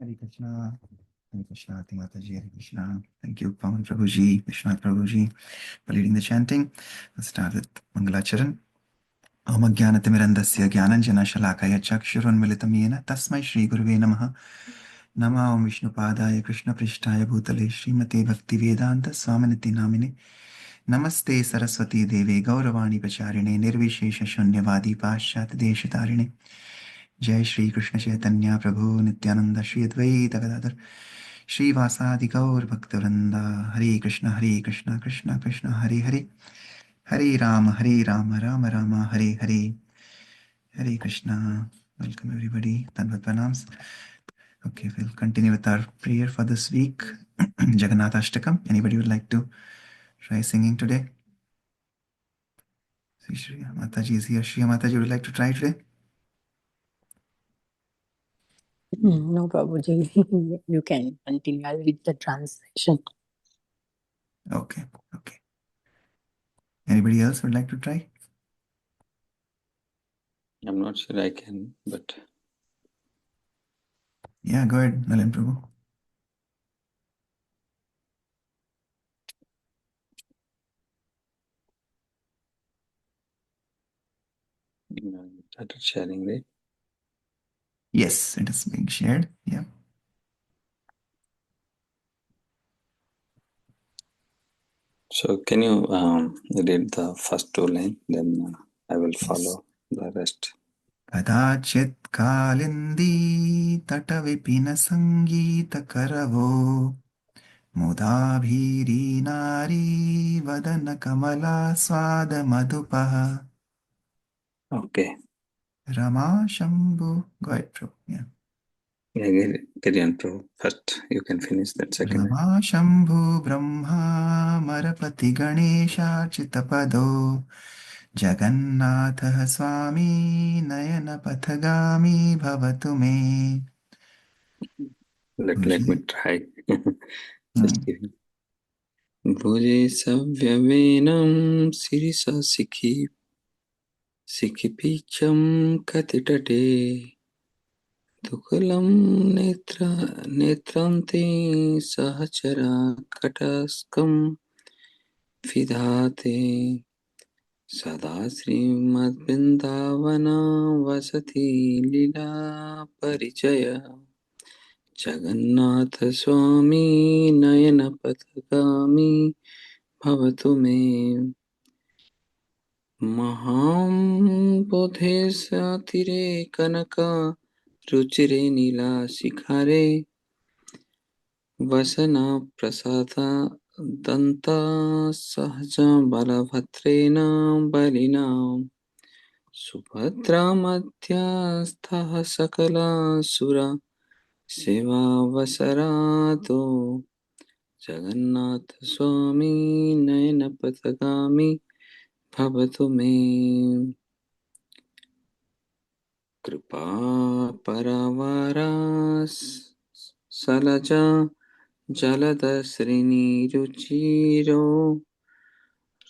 Hare Krishna. Hare Krishna, Mataji, Hare Krishna. Thank you, Pawan Prabhuji, Vishwanath Prabhuji, for leading the chanting. Let's start with Mangalacharan. Om Jnanatimirandasya Jnananjana Shalakaya Chakshurunmilitam Yena Tasmai Shri Guruve Namaha. Nama Om Vishnupadaya Krishna Prishtaya Bhutale Srimate Bhaktivedanta Swaminiti Namine. Namaste Saraswati Deve Gauravani Pacharine Nirvishesha Shunyavadi Pashat Deshatarine. जय श्री कृष्ण चैतन्य प्रभु नित्यानंद श्री अद्वैत गदाधर श्रीवासादि गौर भक्तवृंदा हरे Krishna Krishna Krishna Hare Hare Hare Ram Ram Ram Hare Hare Hare Krishna. Welcome everybody. Tanvat pranams. Okay, we'll continue with our prayer for this week. Jagannath Ashtakam. Anybody would like to try singing today? Shri Mataji is here. Shri Mataji, would you like to try today? No, Prabhuji, you can continue. I'll read the translation. Okay. Anybody else would like to try? I'm not sure I can, but Yeah, go ahead, Nalin Prabhu. started sharing, right? Yes, it is being shared. Yeah. So can you read the first two lines, then I will follow the rest. कदाचित् कालिन्दी तटविपिनसङ्गीतकरवो मुदाभीरी नारी वदनकमलास्वादमधुपः Okay. Rama Shambhu. Go ahead, Prabhu. Yeah. Yeah, carry on, Prabhu. First, you can finish that second. Rama Shambhu ब्रह्मामरपति गणेशार्चितपदो जगन्नाथः स्वामी नयनपथगामी भवतु मे. Let me try. Just kidding. भुजे सव्यमेनं Sirisa सिखिपीच्छं कतितटे तुकलं नेत्रान्ते सहचरा कटास्कं विधाते सदा श्रीमद्वृन्दावना वसति लीला परिचय जगन्नाथ स्वामी नयन पथगामी भवतु मे. महां बोधेशतीरे कनक रुचिरे नीलाशिखरे वसना प्रसाद दन्ता सहज बलभद्रेण बलिना सुभद्रा मध्यस्थः सकलासुरा सेवावसरातो जगन्नाथ स्वामी नयन पथगामी भवतु मे. कृपा परवारा सलजा जलदश्रेणीरुचिरो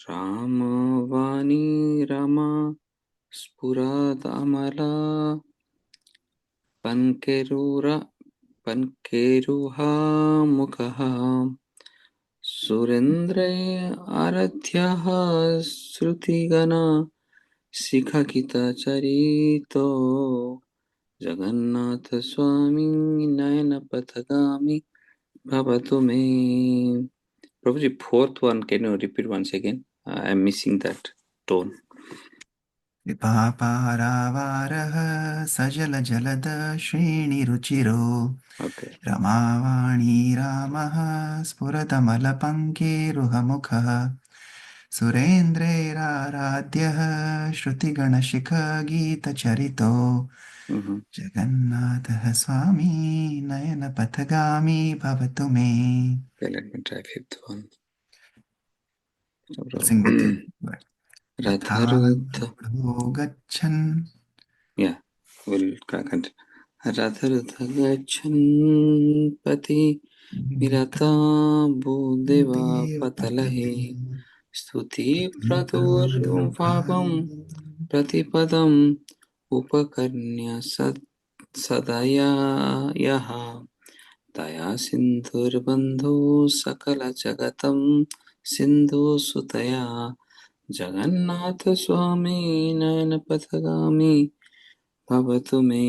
रामवाणी रमा स्फुरदमला पङ्केरुहा सुरेन्द्रय आराध्यः श्रुतिगणा शिखकितचरितो जगन्नाथ स्वामी नयन पथगामी भवतु मे. Prabhuji, fourth one, can you repeat once again? I'm missing that tone. कृपापारावारः सजलजलद श्रेणिरुचिरो रमावाणी रामः स्फुरतमलपङ्केरुहमुखः सुरेन्द्रैराराध्यः श्रुतिगणशिखगीतचरितो जगन्नाथः स्वामी नयनपथगामी भवतु मे. Okay, let me try fifth one. Sing with you. Radharudha. गच्छन्. Yeah, we'll continue. Radharudha गच्छन् पति विरता भूदेवा पतलहे स्तुति प्रदुर्भावं प्रतिपदम् उपकर्ण्य सदया यः दया सिन्धुर्बन्धो सकलजगतं सिन्धुसुतया जगन्नाथस्वामी नयनपथगामी भवतु मे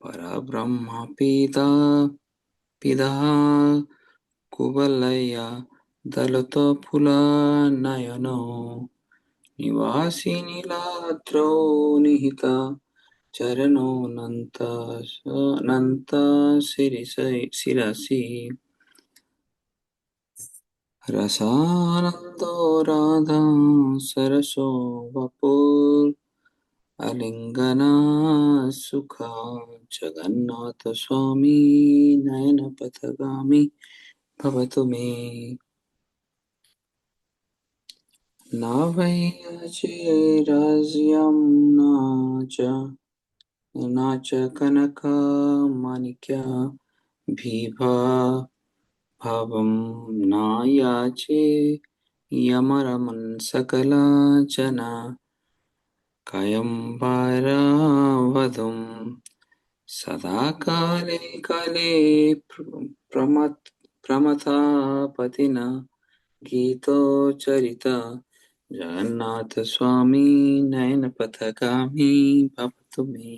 परब्रह्मपिता पितः कुवलया दलतफुलनयनो निवासी नीलाद्रौ निहिता चरणोऽनन्त शिरसि रसानन्दो राधा सरसो वपुर् आलिङ्गना सुखा जगन्नाथस्वामी नयनपथगामी भवतु मे नाभैर्यचिराज्यं न च कनकमाणिक्य भावं नायाचे यमरमन् सकला जना कायम्बरवधुं सदा काले काले प्रमथापतिना गीतोच्चरिता जगन्नाथस्वामी नयनपथगामी भवतु मे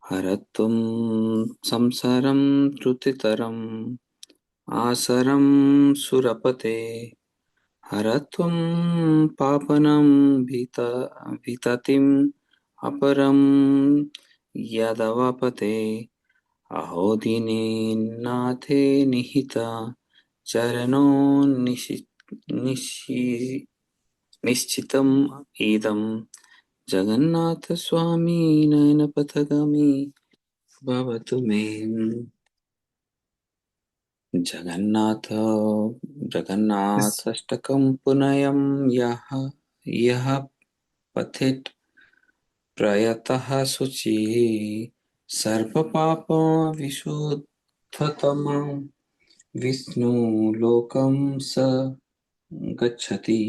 हरत्वं संसारं त्रुटितरम् आसरं सुरपते हरत्वं पापनं विततिम् अपरं यदवपते अहो दीने नाथे निहिता चरणो निश्चितम् इदं जगन्नाथस्वामी नयनपथगामी भवतु मे जगन्नाथाष्टकं पुनयं यः पठेत् प्रयतः शुचिः सर्वपापविशुद्धतमं विष्णुलोकं स गच्छति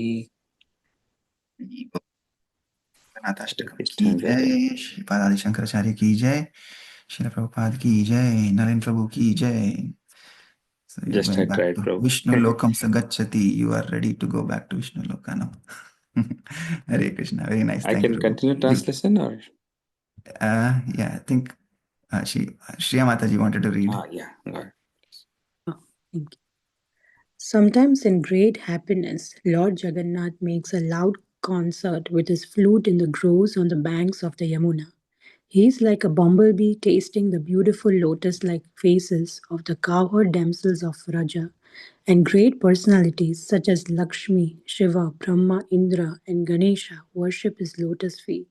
जगन्नाथाष्टकम की जय, श्रीपाद आदि शंकराचार्य की जय, श्रील प्रभुपाद की जय, नरेंद्र प्रभु की जय. So you're Just going I back tried, to Prabhu. Vishnu Lokam Sagachati. You are ready to go back to Vishnu Loka now. Hare Krishna. Very nice. I Thank can you. continue translation or? Yeah, I think Shriya Mataji wanted to read. Yeah. Got it. Oh, thank you. Sometimes in great happiness, Lord Jagannath makes a loud concert with his flute in the groves on the banks of the Yamuna. He is like a bumblebee tasting the beautiful lotus-like faces of the cowherd damsels of Vraja, and great personalities such as Lakshmi, Shiva, Brahma, Indra, and Ganesha worship his lotus feet.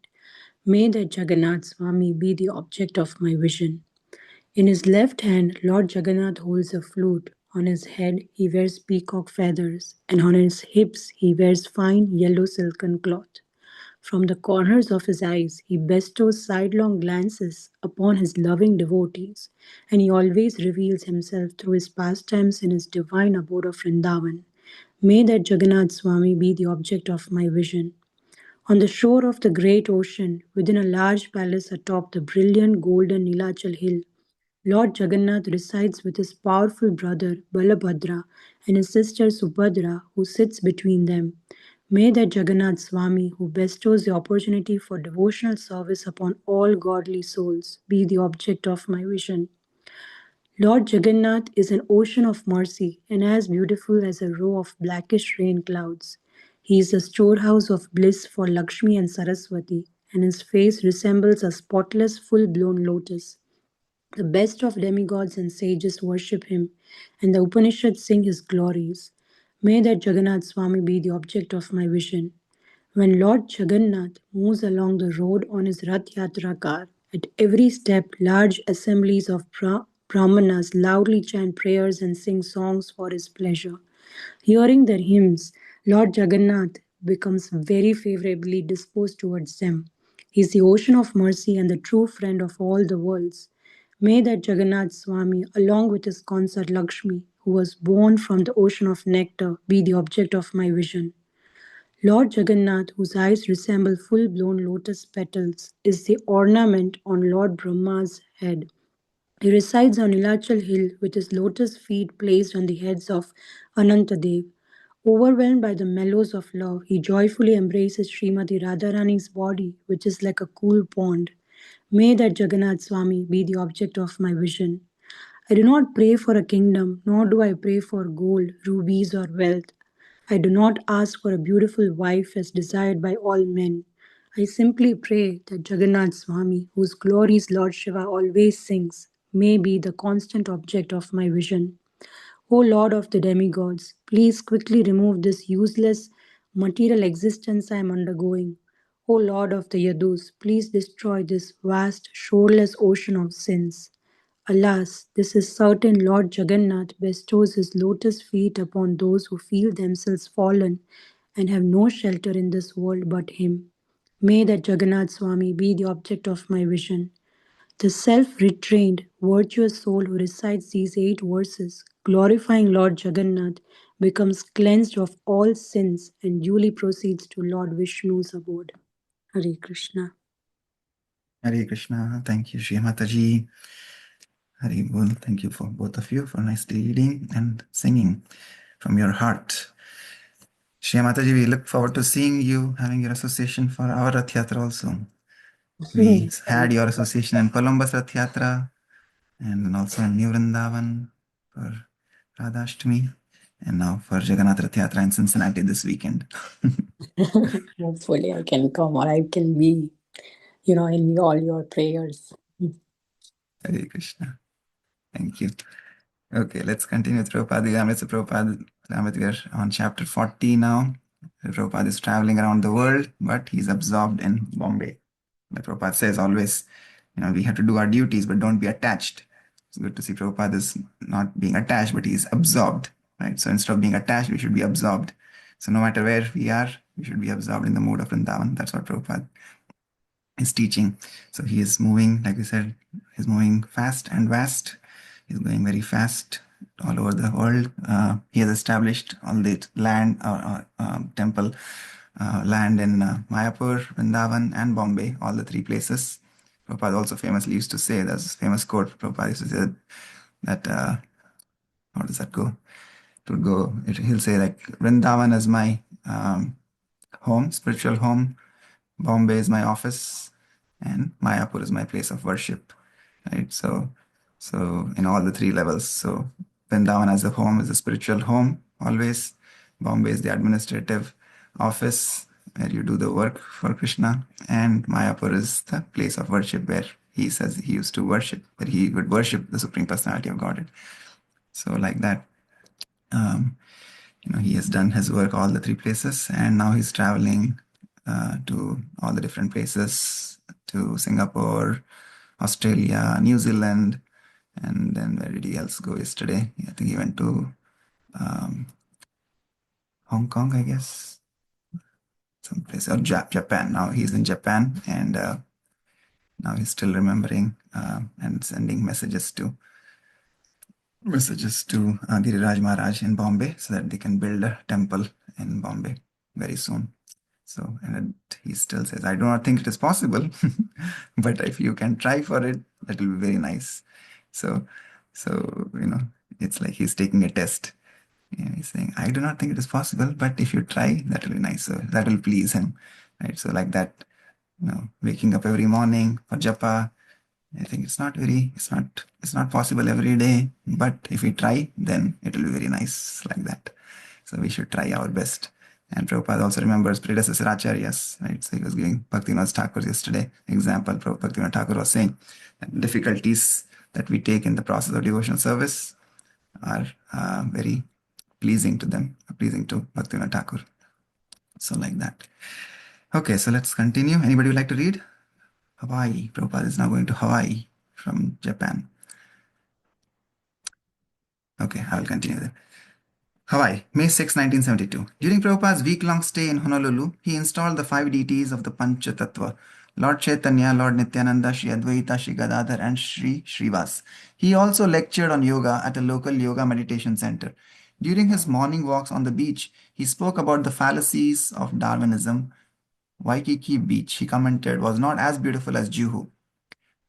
May that Jagannath Swami be the object of my vision. In his left hand, Lord Jagannath holds a flute. On his head, he wears peacock feathers, and on his hips, he wears fine yellow silken cloth. From the corners of his eyes, he bestows sidelong glances upon his loving devotees, and he always reveals himself through his pastimes in his divine abode of Vrindavan. May that Jagannath Swami be the object of my vision. On the shore of the great ocean, within a large palace atop the brilliant golden Nilachal hill, Lord Jagannath resides with his powerful brother Balabhadra and his sister Subhadra, who sits between them. May that Jagannath Swami, who bestows the opportunity for devotional service upon all godly souls, be the object of my vision. Lord Jagannath is an ocean of mercy and as beautiful as a row of blackish rain clouds. He is a storehouse of bliss for Lakshmi and Saraswati, and his face resembles a spotless, full-blown lotus. The best of demigods and sages worship him, and the Upanishads sing his glories. May that Jagannath Swami be the object of my vision. When Lord Jagannath moves along the road on his Rath Yatra car, at every step large assemblies of Brahmanas loudly chant prayers and sing songs for his pleasure. Hearing their hymns, Lord Jagannath becomes very favorably disposed towards them. He is the ocean of mercy and the true friend of all the worlds. May that Jagannath Swami, along with his consort Lakshmi, who was born from the ocean of nectar, be the object of my vision. Lord Jagannath, whose eyes resemble full-blown lotus petals, is the ornament on Lord Brahma's head. He resides on Nilachal Hill with his lotus feet placed on the heads of Anantadev. Overwhelmed by the mellows of love, he joyfully embraces Srimati Radharani's body, which is like a cool pond. May that Jagannath Swami be the object of my vision. I do not pray for a kingdom, nor do I pray for gold, rubies, or wealth. I do not ask for a beautiful wife as desired by all men. I simply pray that Jagannath Swami, whose glories Lord Shiva always sings, may be the constant object of my vision. O Lord of the demigods, please quickly remove this useless material existence I am undergoing. O Lord of the Yadus, please destroy this vast, shoreless ocean of sins. Alas, this is certain Lord Jagannath bestows his lotus feet upon those who feel themselves fallen and have no shelter in this world but him. May that Jagannath Swami be the object of my vision. The self restrained, virtuous soul who recites these 8 verses, glorifying Lord Jagannath, becomes cleansed of all sins and duly proceeds to Lord Vishnu's abode. Hare Krishna. Hare Krishna. Thank you, Shri Mataji. Hare Bol. Thank you for both of you for nicely reading and singing from your heart. Shri Mataji, we look forward to seeing you having your association for our Rath Yatra also. We had your association in Columbus Rath Yatra and also in New Vrindavan for Radhashtami, and now for Jagannath Rath Yatra in Cincinnati this weekend. Hopefully, I can come or I can be, in all your prayers. Hare Krishna. Thank you. Okay, let's continue with Prabhupada. Prabhupada, we are on chapter 40 now. Prabhupada is traveling around the world, but he's absorbed in Bombay. Like Prabhupada says always, we have to do our duties, but don't be attached. It's good to see Prabhupada is not being attached, but he's absorbed, right? So instead of being attached, we should be absorbed. So no matter where we are, we should be absorbed in the mood of Vrindavan. That's what Prabhupada is teaching. So he is moving, like we said, he's moving fast and vast. He's going very fast all over the world. He has established all the land, temple land in Mayapur, Vrindavan, and Bombay, all the 3 places. Prabhupada also famously used to say, there's a famous quote, Prabhupada used to say that, how does that go? He'll say like, Vrindavan is my home, spiritual home. Bombay is my office, and Mayapur is my place of worship, right? So in all the 3 levels. So Vrindavan as a home is a spiritual home always. Bombay is the administrative office where you do the work for Krishna, and Mayapur is the place of worship where he says he used to worship, where he would worship the Supreme Personality of Godhead. So like that, he has done his work all the 3 places, and now he's traveling to all the different places, to Singapore, Australia, New Zealand, and then where did he else go yesterday? I think he went to Hong Kong, I guess, someplace, or Japan. Now he's in Japan, and now he's still remembering and sending messages to Giriraj Maharaj in Bombay so that they can build a temple in Bombay very soon. So, and he still says, I do not think it is possible, but if you can try for it, that will be very nice. So, it's like he's taking a test. He's saying, I do not think it is possible, but if you try, that will be nice. So that will please him, right? So like that, waking up every morning for japa, I think it's not possible every day, but if we try, then it will be very nice like that. So we should try our best. And Prabhupada also remembers predecessor acharyas, right? So he was giving Bhaktivinoda Thakur yesterday example. Bhaktivinoda Thakur was saying that difficulties that we take in the process of devotional service are very pleasing to them, pleasing to Bhaktivinoda Thakur. So like that. Okay, so let's continue. Anybody would like to read? Hawaii. Prabhupada is now going to Hawaii from Japan. Okay, I will continue then. Hawaii, May 6, 1972. During Prabhupada's week-long stay in Honolulu, he installed the 5 deities of the Pancha Tattva, Lord Chaitanya, Lord Nityananda, Sri Advaita, Sri Gadadhar, and Sri Srivas. He also lectured on yoga at a local yoga meditation center. During his morning walks on the beach, he spoke about the fallacies of Darwinism. Waikiki Beach, he commented, was not as beautiful as Juhu.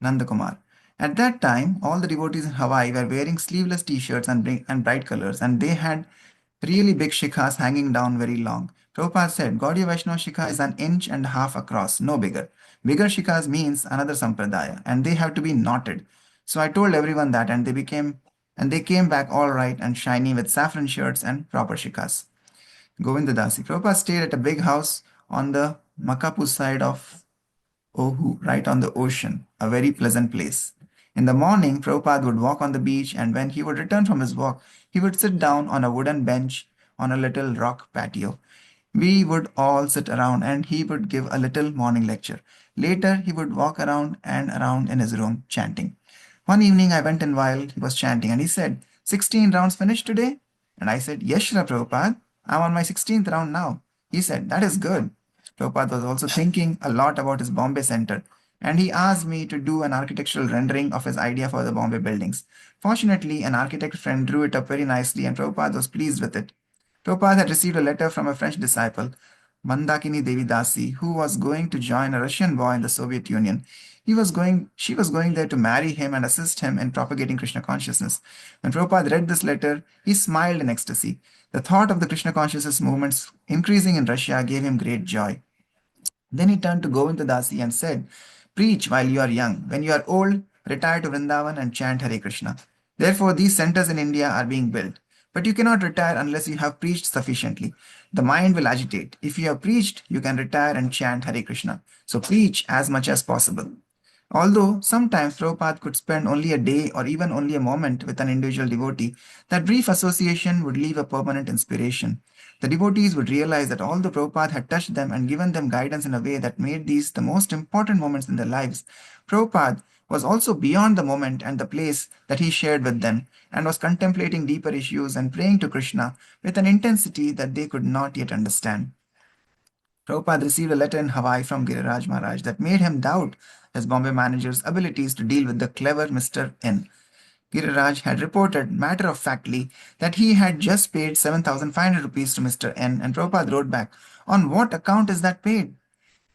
Nandakumar. At that time, all the devotees in Hawaii were wearing sleeveless t-shirts and bright colors, and they had really big shikhas hanging down very long. Prabhupada said, Gaudiya Vaishnava shikha is an inch and a half across, no bigger. Bigger shikhas means another sampradaya, and they have to be knotted. So I told everyone that, and they came back all right and shiny with saffron shirts and proper shikhas. Govindadasi. Prabhupada stayed at a big house on the Makapu side of Oahu, right on the ocean, a very pleasant place. In the morning, Prabhupada would walk on the beach, and when he would return from his walk, he would sit down on a wooden bench on a little rock patio. We would all sit around, and he would give a little morning lecture. Later, he would walk around and around in his room chanting. One evening, I went in while he was chanting, and he said, 16 rounds finished today? And I said, Yes, Shri Prabhupada. I'm on my 16th round now. He said, That is good. Prabhupada was also thinking a lot about his Bombay Center, and he asked me to do an architectural rendering of his idea for the Bombay buildings. Fortunately, an architect friend drew it up very nicely, and Prabhupada was pleased with it. Prabhupada had received a letter from a French disciple, Mandakini Devi Dasi, who was going to join a Russian boy in the Soviet Union. She was going there to marry him and assist him in propagating Krishna consciousness. When Prabhupada read this letter, he smiled in ecstasy. The thought of the Krishna consciousness movements increasing in Russia gave him great joy. Then he turned to Govinda Dasi and said, Preach while you are young. When you are old, retire to Vrindavan and chant Hare Krishna. Therefore, these centers in India are being built. But you cannot retire unless you have preached sufficiently. The mind will agitate. If you have preached, you can retire and chant Hare Krishna. So preach as much as possible. Although sometimes Prabhupada could spend only a day or even only a moment with an individual devotee, that brief association would leave a permanent inspiration. The devotees would realize that although Prabhupada had touched them and given them guidance in a way that made these the most important moments in their lives, Prabhupada was also beyond the moment and the place that he shared with them and was contemplating deeper issues and praying to Krishna with an intensity that they could not yet understand. Prabhupada received a letter in Hawaii from Giriraj Maharaj that made him doubt his Bombay manager's abilities to deal with the clever Mr. N. Giriraj had reported matter-of-factly that he had just paid 7,500 rupees to Mr. N, and Prabhupada wrote back, On what account is that paid?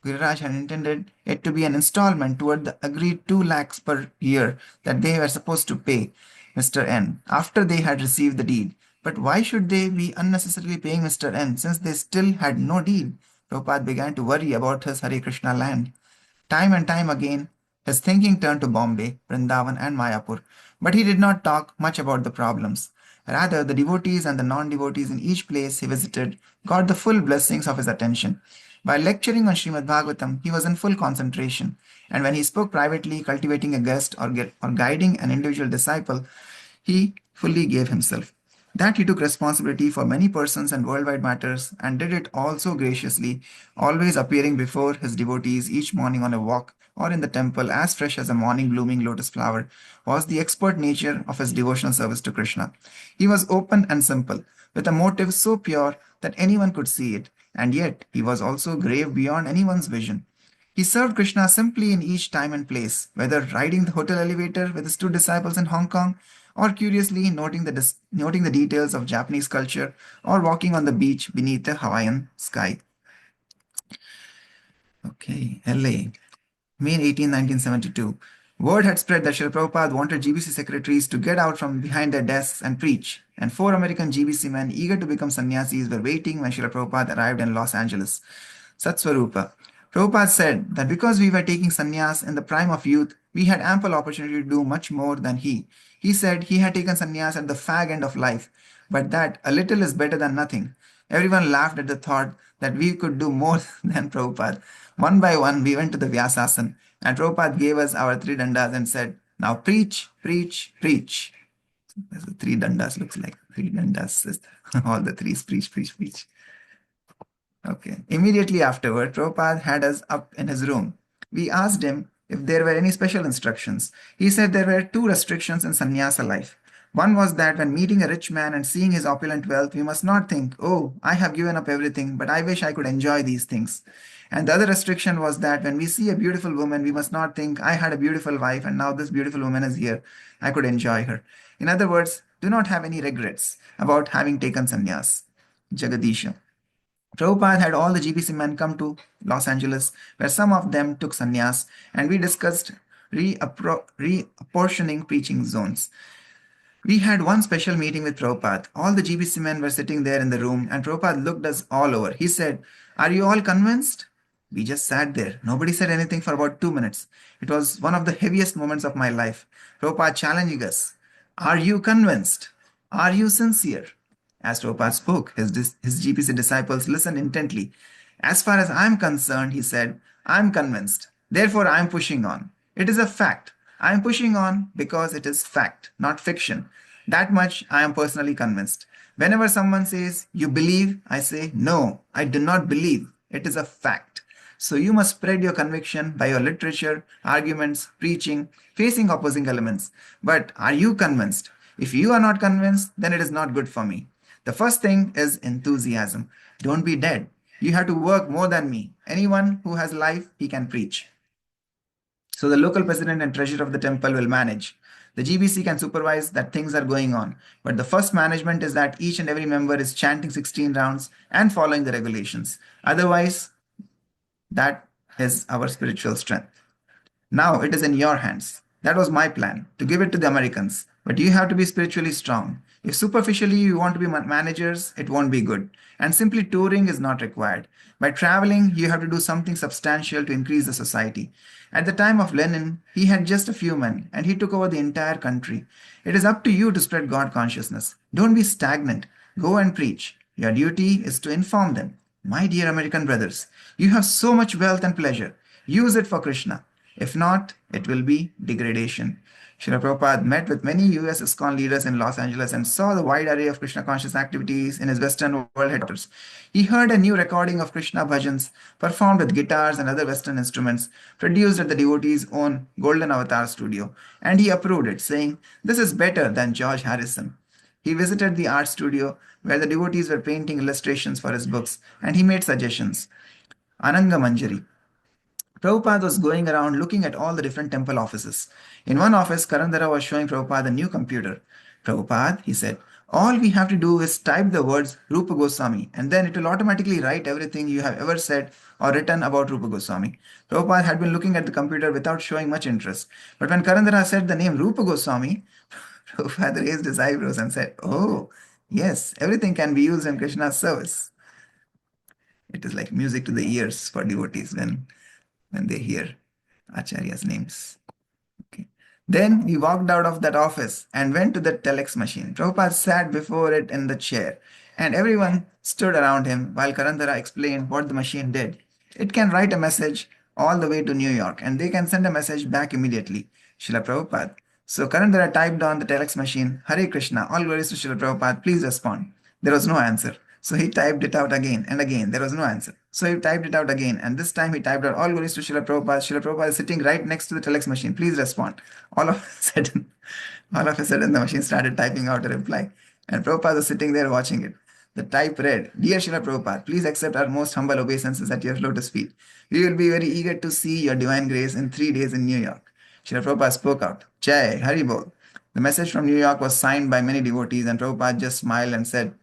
Giriraj had intended it to be an installment toward the agreed 2 lakhs per year that they were supposed to pay Mr. N after they had received the deed. But why should they be unnecessarily paying Mr. N since they still had no deed? Prabhupada began to worry about his Hare Krishna land. Time and time again, his thinking turned to Bombay, Vrindavan, and Mayapur, but he did not talk much about the problems. Rather, the devotees and the non-devotees in each place he visited got the full blessings of his attention. While lecturing on Srimad Bhagavatam, he was in full concentration, and when he spoke privately, cultivating a guest or guiding an individual disciple, he fully gave himself. That he took responsibility for many persons and worldwide matters and did it all so graciously, always appearing before his devotees each morning on a walk or in the temple as fresh as a morning blooming lotus flower, was the expert nature of his devotional service to Krishna. He was open and simple, with a motive so pure that anyone could see it, and yet he was also grave beyond anyone's vision. He served Krishna simply in each time and place, whether riding the hotel elevator with his 2 disciples in Hong Kong, or curiously noting the details of Japanese culture, or walking on the beach beneath the Hawaiian sky. Okay, LA, May 18, 1972. Word had spread that Srila Prabhupada wanted GBC secretaries to get out from behind their desks and preach, and 4 American GBC men eager to become sannyasis were waiting when Srila Prabhupada arrived in Los Angeles. Satsvarupa. Prabhupada said that because we were taking sannyas in the prime of youth, we had ample opportunity to do much more than he. He said he had taken sannyas at the fag end of life, but that a little is better than nothing. Everyone laughed at the thought that we could do more than Prabhupada. One by one, we went to the Vyasasan, and Prabhupada gave us our 3 dandas and said, Now preach, preach, preach. That's what 3 dandas looks like. 3 dandas, all the 3s, preach, preach, preach. Okay. Immediately afterward, Prabhupada had us up in his room. We asked him if there were any special instructions. He said there were 2 restrictions in sannyasa life. One was that when meeting a rich man and seeing his opulent wealth, we must not think, oh, I have given up everything, but I wish I could enjoy these things. And the other restriction was that when we see a beautiful woman, we must not think, I had a beautiful wife and now this beautiful woman is here. I could enjoy her. In other words, do not have any regrets about having taken sannyas. Jagadisha. Prabhupada had all the GBC men come to Los Angeles, where some of them took sannyas, and we discussed reapportioning preaching zones. We had one special meeting with Prabhupada. All the GBC men were sitting there in the room, and Prabhupada looked us all over. He said, "Are you all convinced?" We just sat there. Nobody said anything for about 2 minutes. It was one of the heaviest moments of my life. Prabhupada challenging us. Are you convinced? Are you sincere? As Prabhupada spoke, his GPC disciples listened intently. As far as I'm concerned, he said, I'm convinced. Therefore, I'm pushing on. It is a fact. I'm pushing on because it is fact, not fiction. That much I am personally convinced. Whenever someone says, you believe, I say, no, I do not believe. It is a fact. So you must spread your conviction by your literature, arguments, preaching, facing opposing elements. But are you convinced? If you are not convinced, then it is not good for me. The first thing is enthusiasm. Don't be dead. You have to work more than me. Anyone who has life, he can preach. So the local president and treasurer of the temple will manage. The GBC can supervise that things are going on. But the first management is that each and every member is chanting 16 rounds and following the regulations. Otherwise, that is our spiritual strength. Now it is in your hands. That was my plan, to give it to the Americans. But you have to be spiritually strong. If superficially you want to be managers, it won't be good. And simply touring is not required. By traveling, you have to do something substantial to increase the society. At the time of Lenin, he had just a few men, and he took over the entire country. It is up to you to spread God consciousness. Don't be stagnant. Go and preach. Your duty is to inform them. My dear American brothers, you have so much wealth and pleasure. Use it for Krishna. If not, it will be degradation. Srila Prabhupada met with many US ISKCON leaders in Los Angeles and saw the wide array of Krishna conscious activities in his Western world headquarters. He heard a new recording of Krishna bhajans performed with guitars and other Western instruments produced at the devotee's own Golden Avatar studio, and he approved it, saying, "This is better than George Harrison." He visited the art studio where the devotees were painting illustrations for his books, and he made suggestions. Ananga Manjari. Prabhupada was going around looking at all the different temple offices. In one office, Karandara was showing Prabhupada a new computer. "Prabhupada," he said, "all we have to do is type the words Rupa Goswami, and then it will automatically write everything you have ever said or written about Rupa Goswami." Prabhupada had been looking at the computer without showing much interest. But when Karandara said the name Rupa Goswami, Prabhupada raised his eyebrows and said, "Oh, yes, everything can be used in Krishna's service." It is like music to the ears for devotees when they hear Acharya's names. Okay. Then he walked out of that office and went to the telex machine. Prabhupada sat before it in the chair, and everyone stood around him while Karandara explained what the machine did. It can write a message all the way to New York, and they can send a message back immediately. Srila Prabhupada. So Karandara typed on the telex machine, "Hare Krishna, all glories to Srila Prabhupada, please respond." There was no answer. So he typed it out again and again. There was no answer. So he typed it out again. And this time he typed out, "All glories to Srila Prabhupada. Srila Prabhupada is sitting right next to the telex machine. Please respond." All of a sudden, the machine started typing out a reply. And Prabhupada was sitting there watching it. The type read, "Dear Srila Prabhupada, please accept our most humble obeisances at your lotus feet. We will be very eager to see your divine grace in 3 days in New York." Srila Prabhupada spoke out, "Jai, Haribol." The message from New York was signed by many devotees, and Prabhupada just smiled and said,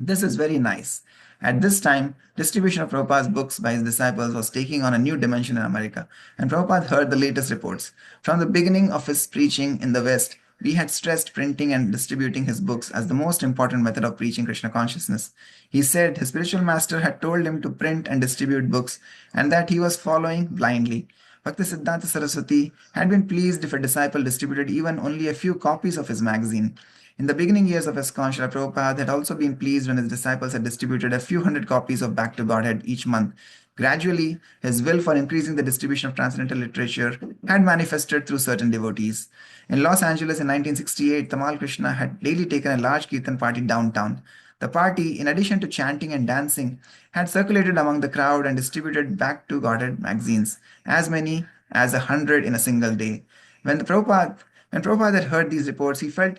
"This is very nice." At this time, distribution of Prabhupada's books by his disciples was taking on a new dimension in America, and Prabhupada heard the latest reports. From the beginning of his preaching in the West, we had stressed printing and distributing his books as the most important method of preaching Krishna consciousness. He said his spiritual master had told him to print and distribute books, and that he was following blindly. Bhaktisiddhanta Saraswati had been pleased if a disciple distributed even only a few copies of his magazine. In the beginning years of ISKCON, Srila Prabhupada had also been pleased when his disciples had distributed a few hundred copies of Back to Godhead each month. Gradually, his will for increasing the distribution of transcendental literature had manifested through certain devotees. In Los Angeles in 1968, Tamal Krishna had daily taken a large Kirtan party downtown. The party, in addition to chanting and dancing, had circulated among the crowd and distributed Back to Godhead magazines, as many as 100 in a single day. When Prabhupada had heard these reports, he felt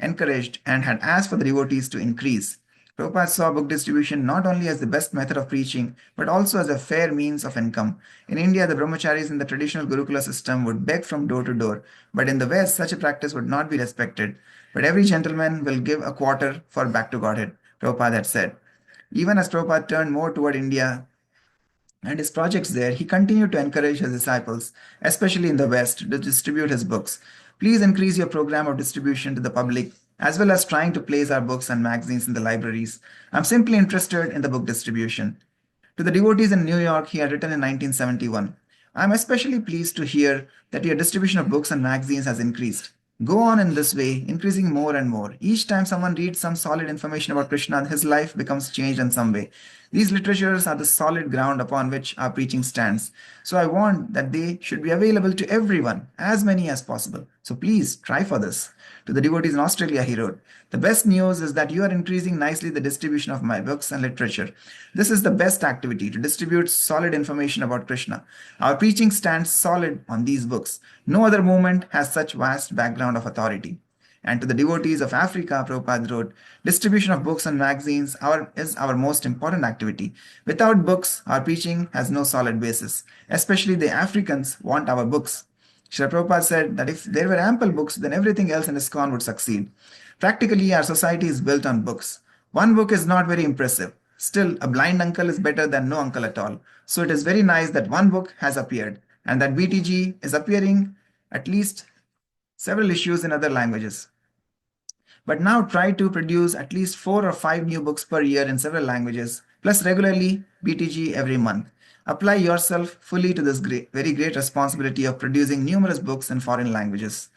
encouraged and had asked for the devotees to increase. Prabhupada saw book distribution not only as the best method of preaching, but also as a fair means of income. In India, the brahmacharis in the traditional Gurukula system would beg from door to door, but in the West, such a practice would not be respected. "But every gentleman will give a quarter for Back to Godhead," Prabhupada had said. Even as Prabhupada turned more toward India, and his projects there, he continued to encourage his disciples, especially in the West, to distribute his books. Please increase your program of distribution to the public, as well as trying to place our books and magazines in the libraries. I'm simply interested in the book distribution. To the devotees in New York, he had written in 1971, I'm especially pleased to hear that your distribution of books and magazines has increased. Go on in this way, increasing more and more. Each time someone reads some solid information about Krishna, his life becomes changed in some way. These literatures are the solid ground upon which our preaching stands. So I want that they should be available to everyone, as many as possible. So please try for this. To the devotees in Australia, he wrote, the best news is that you are increasing nicely the distribution of my books and literature. This is the best activity to distribute solid information about Krishna. Our preaching stands solid on these books. No other movement has such vast background of authority. And to the devotees of Africa, Prabhupada wrote, distribution of books and magazines is our most important activity. Without books, our preaching has no solid basis. Especially the Africans want our books. Srila Prabhupada said that if there were ample books, then everything else in ISKCON would succeed. Practically, our society is built on books. One book is not very impressive. Still, a blind uncle is better than no uncle at all. So it is very nice that one book has appeared and that BTG is appearing at least several issues in other languages. But now try to produce at least 4 or 5 new books per year in several languages, plus regularly BTG every month. Apply yourself fully to this very great responsibility of producing numerous books in foreign languages.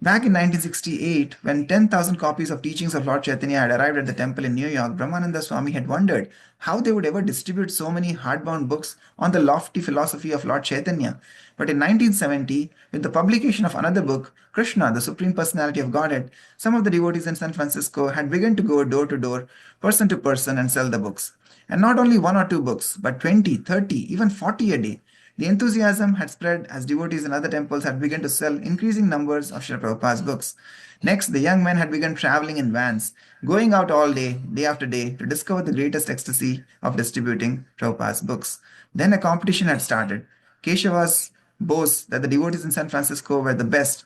Back in 1968, when 10,000 copies of Teachings of Lord Chaitanya had arrived at the temple in New York, Brahmananda Swami had wondered how they would ever distribute so many hardbound books on the lofty philosophy of Lord Chaitanya. But in 1970, with the publication of another book, Krishna, the Supreme Personality of Godhead, some of the devotees in San Francisco had begun to go door to door, person to person, and sell the books. And not only 1 or 2 books, but 20, 30, even 40 a day. The enthusiasm had spread as devotees in other temples had begun to sell increasing numbers of Srila Prabhupada's books. Next, the young men had begun traveling in vans, going out all day, day after day, to discover the greatest ecstasy of distributing Prabhupada's books. Then a competition had started. Keshava's boast that the devotees in San Francisco were the best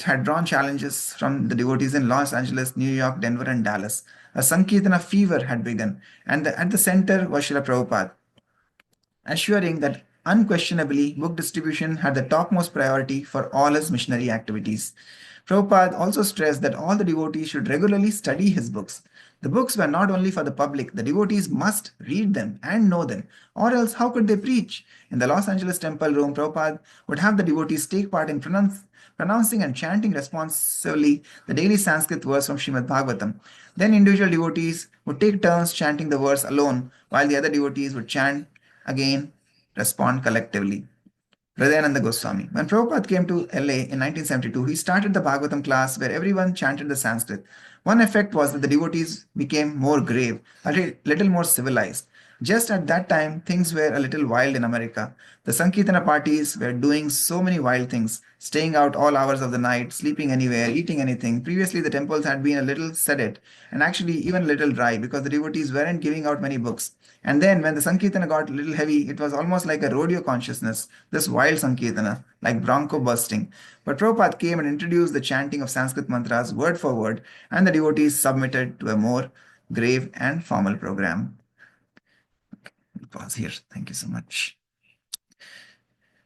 had drawn challenges from the devotees in Los Angeles, New York, Denver, and Dallas. A Sankirtana fever had begun, and at the center was Srila Prabhupada, assuring that unquestionably book distribution had the topmost priority for all his missionary activities. Prabhupada also stressed that all the devotees should regularly study his books. The books were not only for the public, the devotees must read them and know them, or else how could they preach? In the Los Angeles temple room, Prabhupada would have the devotees take part in pronouncing and chanting responsively the daily Sanskrit verse from Srimad Bhagavatam. Then individual devotees would take turns chanting the verse alone, while the other devotees would chant again, respond collectively. Hridayananda Goswami. When Prabhupada came to LA in 1972, he started the Bhagavatam class where everyone chanted the Sanskrit. One effect was that the devotees became more grave, a little more civilized. Just at that time, things were a little wild in America. The Sankirtana parties were doing so many wild things, staying out all hours of the night, sleeping anywhere, eating anything. Previously, the temples had been a little sedate and actually even a little dry because the devotees weren't giving out many books. And then when the Sankirtana got a little heavy, it was almost like a rodeo consciousness, this wild Sankirtana, like bronco bursting. But Prabhupada came and introduced the chanting of Sanskrit mantras word for word, and the devotees submitted to a more grave and formal program. I'll pause here. Thank you so much.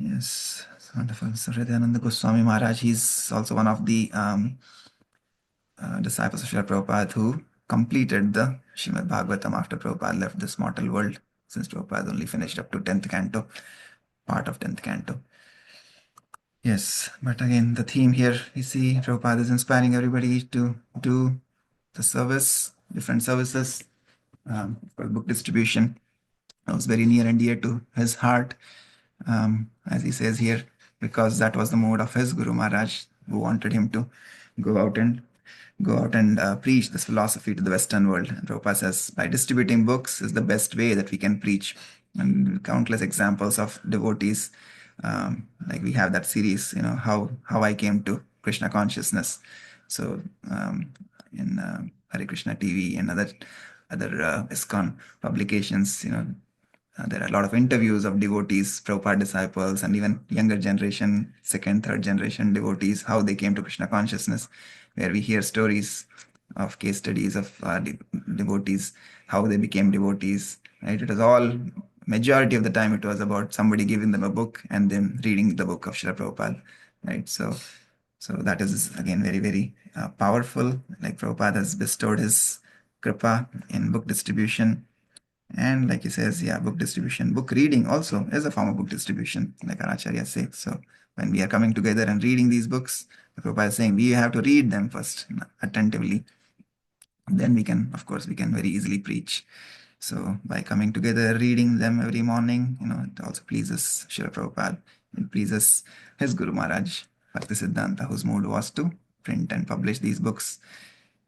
Yes, it's wonderful. So Hridayananda Goswami Maharaj, he's also one of the disciples of Srila Prabhupada who completed the Srimad Bhagavatam after Prabhupada left this mortal world, since Prabhupada only finished up to 10th canto, part of 10th canto. Yes, but again, the theme here, you see, Prabhupada is inspiring everybody to do the service, different services. For book distribution was very near and dear to his heart, as he says here, because that was the mode of his Guru Maharaj, who wanted him to go out and preach this philosophy to the Western world. And Prabhupada says, by distributing books is the best way that we can preach. And countless examples of devotees, like we have that series, how I came to Krishna consciousness. So in Hare Krishna TV and other ISKCON publications, there are a lot of interviews of devotees, Prabhupada disciples, and even younger generation, second, third generation devotees, how they came to Krishna consciousness, where we hear stories of case studies of devotees, how they became devotees. Right? It is all majority of the time it was about somebody giving them a book and them reading the book of Srila Prabhupada, right? So that is again very, very powerful. Like Prabhupada has bestowed his kripa in book distribution. And like he says, yeah, book distribution, book reading also is a form of book distribution, like our Acharya say. So when we are coming together and reading these books, the Prabhupada is saying we have to read them first attentively. Then we can, of course, we can very easily preach. So by coming together, reading them every morning, it also pleases Srila Prabhupada. It pleases his Guru Maharaj, Bhaktisiddhanta, whose mood was to print and publish these books.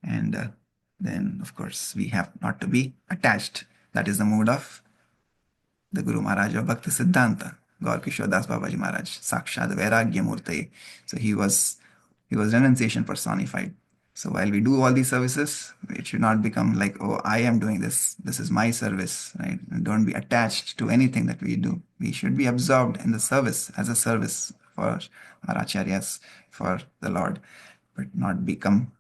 And then, of course, we have not to be attached. That is the mood of the Guru Maharaj of Bhaktisiddhanta, Gaur Kishore Das Babaji Maharaj, Sakshad Vairagya Murti. So he was renunciation personified. So while we do all these services, it should not become like, oh, I am doing this. This is my service, right? And don't be attached to anything that we do. We should be absorbed in the service as a service for our acharyas, for the Lord, but not become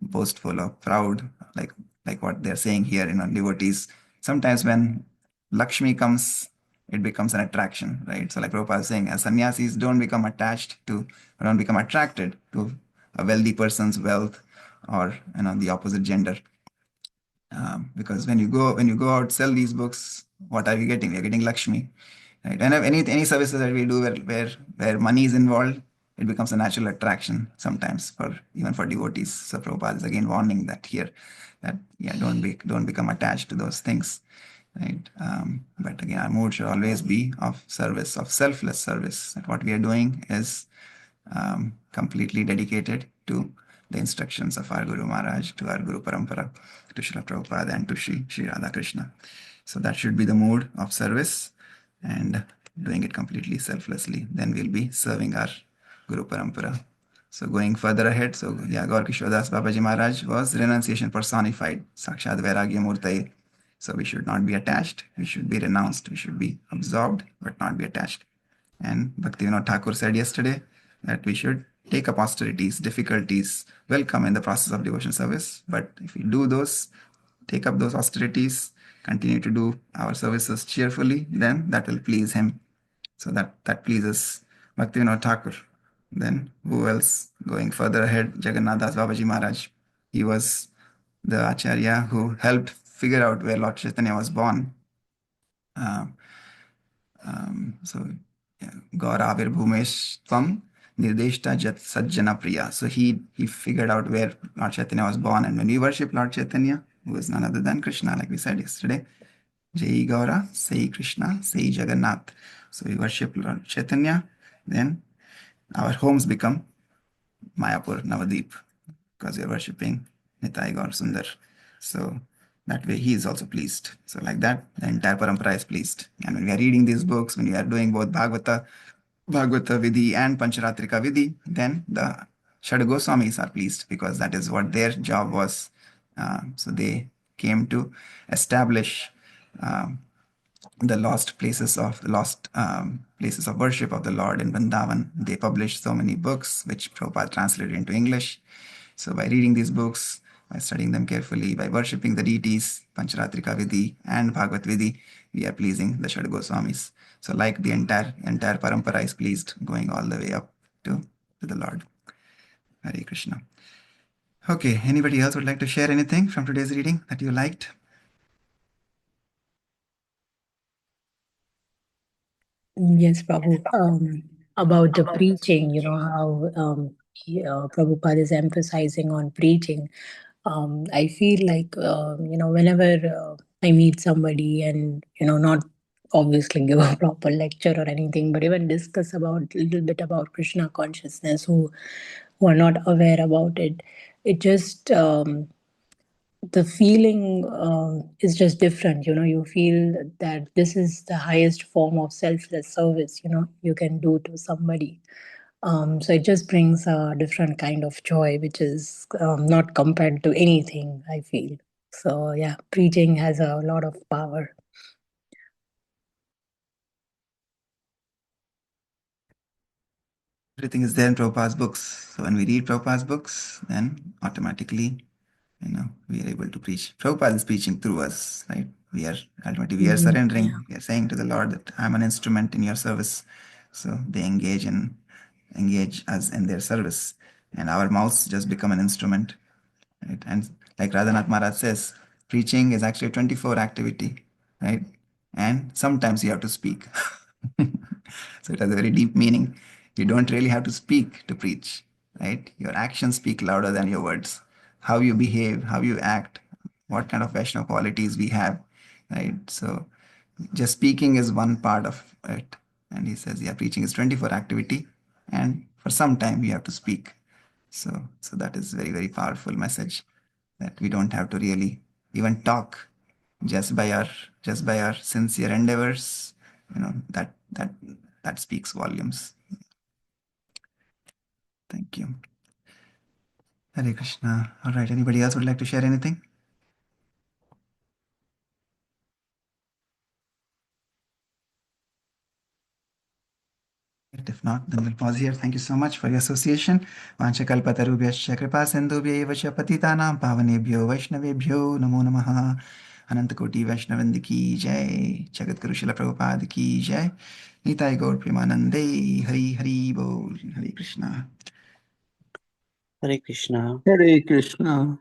boastful or proud, like what they're saying here, devotees. Sometimes when Lakshmi comes, it becomes an attraction, right? So like Prabhupada is saying, as sannyasis, don't become attracted to a wealthy person's wealth or the opposite gender. Because when you go out, sell these books, what are we getting? We're getting Lakshmi, right? And any services that we do where money is involved, it becomes a natural attraction sometimes even for devotees. So Prabhupada is again warning that here, that don't become attached to those things, right? But again, our mood should always be of service, of selfless service. That what we are doing is completely dedicated to the instructions of our Guru Maharaj, to our Guru Parampara, to Srila Prabhupada and to Sri Radha Krishna. So that should be the mood of service and doing it completely selflessly. Then we'll be serving our Guru Parampara. So going further ahead, so yeah, Gaur Kishore Das Babaji Maharaj was renunciation personified, Sakshad Vairagya Murtaye. So we should not be attached, we should be renounced, we should be absorbed, but not be attached. And Bhaktivinoda Thakur said yesterday that we should take up austerities, difficulties, will come in the process of devotion service. But if we do those, take up those austerities, continue to do our services cheerfully, then that will please him. So that pleases Bhaktivinoda Thakur. Then who else? Going further ahead, Jagannath Das Babaji Maharaj. He was the Acharya who helped figure out where Lord Chaitanya was born. So Gauravir Bhumesh Tvam Nirdeshta Jat Sajjana Priya. So he figured out where Lord Chaitanya was born. And when we worship Lord Chaitanya, who is none other than Krishna, like we said yesterday, Jai Gaura, Sai Krishna, Sai Jagannath. So we worship Lord Chaitanya, then our homes become Mayapur, Navadip, because we are worshipping Nitai Gaur Sundar. So that way he is also pleased. So like that, the entire parampara is pleased. And when we are reading these books, when we are doing both Bhagavata Vidhi and Pancharatrika Vidhi, then the Shad Goswamis are pleased because that is what their job was. So they came to establish the lost places of worship of the Lord in Vrindavan. They published so many books which Prabhupada translated into English. So by reading these books, by studying them carefully, by worshipping the deities, Pancharatrika Vidhi and Bhagavat Vidhi, we are pleasing the Shad Goswamis. So like the entire parampara is pleased, going all the way up to the Lord. Hare Krishna. Okay, anybody else would like to share anything from today's reading that you liked? Yes, Prabhu. About the preaching, how Prabhupada is emphasizing on preaching. I feel like, whenever I meet somebody and, not obviously give a proper lecture or anything, but even discuss about a little bit about Krishna consciousness who are not aware about it, it just the feeling is just different. You feel that this is the highest form of selfless service you can do to somebody. So it just brings a different kind of joy, which is not compared to anything, I feel. So yeah, preaching has a lot of power. Everything is there in Prabhupada's books. So when we read Prabhupada's books, then automatically, we are able to preach. Prabhupada is preaching through us, right? we are ultimately surrendering. Yeah. We are saying to the Lord that I'm an instrument in your service. So they engage us in their service, and our mouths just become an instrument. Right? And like Radhanath Maharaj says, preaching is actually a 24 activity, right? And sometimes you have to speak. So it has a very deep meaning. You don't really have to speak to preach, right? Your actions speak louder than your words. How you behave, how you act, what kind of Vaishnava qualities we have, right? So just speaking is one part of it. And he says, yeah, preaching is 24 activity. And for some time we have to speak. So that is very, very powerful message, that we don't have to really even talk, just by our sincere endeavors, that speaks volumes. Thank you. Hare Krishna. All right, anybody else would like to share anything? If not, then we'll pause here. Thank you so much for your association. Vanchakalpatarubhyascha kripa sindhubhyeva cha patitanam pavanebhyo vaishnavebhyo namo namaha. अनंत कोटि वैष्णवृंद की जय, जगत गुरु शिला प्रभुपाद की जय, निताय गौर प्रेमानंदे, हरि हरि बोल, हरे Krishna. Hare Krishna. Hare Krishna.